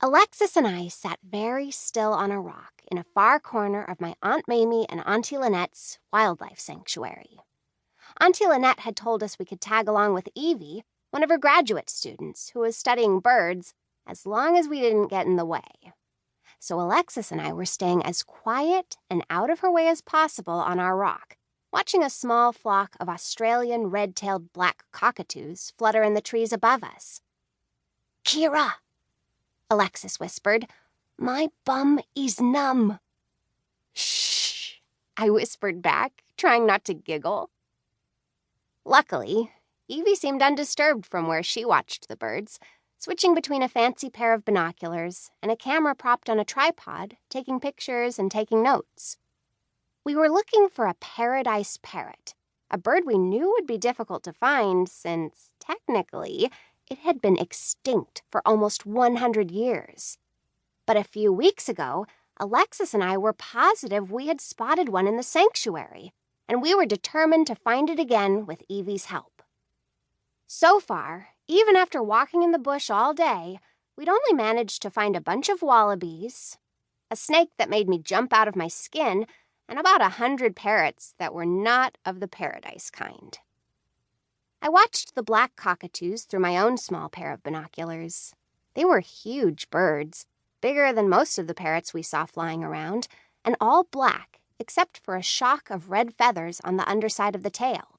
Alexis and I sat very still on a rock in a far corner of my Aunt Mamie and Auntie Lynette's wildlife sanctuary. Auntie Lynette had told us we could tag along with Evie, one of her graduate students who was studying birds, as long as we didn't get in the way. So Alexis and I were staying as quiet and out of her way as possible on our rock, watching a small flock of Australian red-tailed black cockatoos flutter in the trees above us. "Kira," Alexis whispered, "my bum is numb." "Shh," I whispered back, trying not to giggle. Luckily, Evie seemed undisturbed from where she watched the birds, switching between a fancy pair of binoculars and a camera propped on a tripod, taking pictures and taking notes. We were looking for a paradise parrot, a bird we knew would be difficult to find since, technically, it had been extinct for almost 100 years. But a few weeks ago, Alexis and I were positive we had spotted one in the sanctuary, and we were determined to find it again with Evie's help. So far, even after walking in the bush all day, we'd only managed to find a bunch of wallabies, a snake that made me jump out of my skin, and about 100 parrots that were not of the paradise kind. I watched the black cockatoos through my own small pair of binoculars. They were huge birds, bigger than most of the parrots we saw flying around, and all black except for a shock of red feathers on the underside of the tail.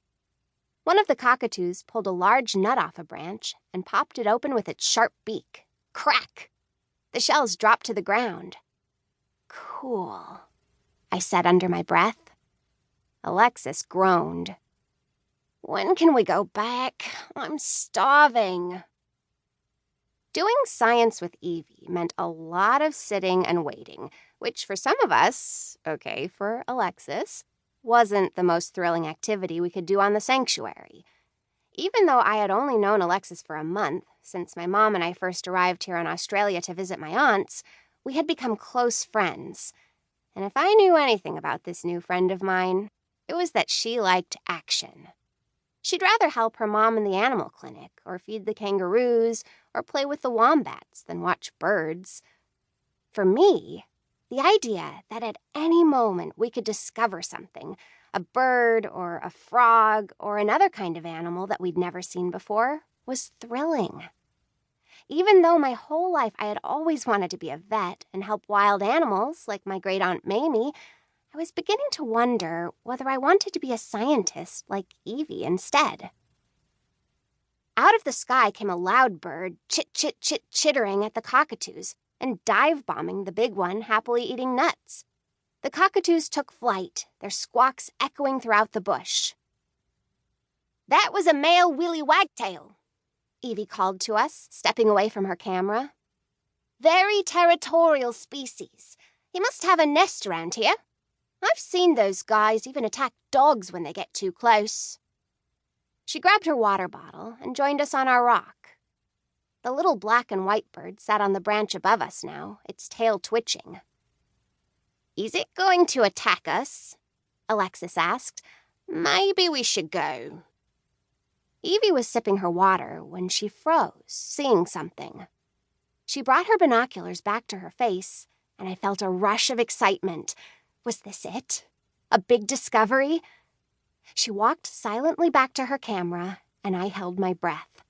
One of the cockatoos pulled a large nut off a branch and popped it open with its sharp beak. Crack! The shells dropped to the ground. "Cool," I said under my breath. Alexis groaned. "When can we go back? I'm starving." Doing science with Evie meant a lot of sitting and waiting, which for some of us, okay, for Alexis, wasn't the most thrilling activity we could do on the sanctuary. Even though I had only known Alexis for a month, since my mom and I first arrived here in Australia to visit my aunts, we had become close friends. And if I knew anything about this new friend of mine, it was that she liked action. She'd rather help her mom in the animal clinic, or feed the kangaroos, or play with the wombats than watch birds. For me, the idea that at any moment we could discover something, a bird or a frog or another kind of animal that we'd never seen before, was thrilling. Even though my whole life I had always wanted to be a vet and help wild animals like my great-aunt Mamie, I was beginning to wonder whether I wanted to be a scientist like Evie instead. Out of the sky came a loud bird, chit-chit-chit-chittering at the cockatoos and dive-bombing the big one happily eating nuts. The cockatoos took flight, their squawks echoing throughout the bush. "That was a male willy wagtail," Evie called to us, stepping away from her camera. "Very territorial species. He must have a nest around here. I've seen those guys even attack dogs when they get too close." She grabbed her water bottle and joined us on our rock. The little black and white bird sat on the branch above us now, its tail twitching. "Is it going to attack us?" Alexis asked. "Maybe we should go." Evie was sipping her water when she froze, seeing something. She brought her binoculars back to her face, and I felt a rush of excitement. Was this it? A big discovery? She walked silently back to her camera, and I held my breath.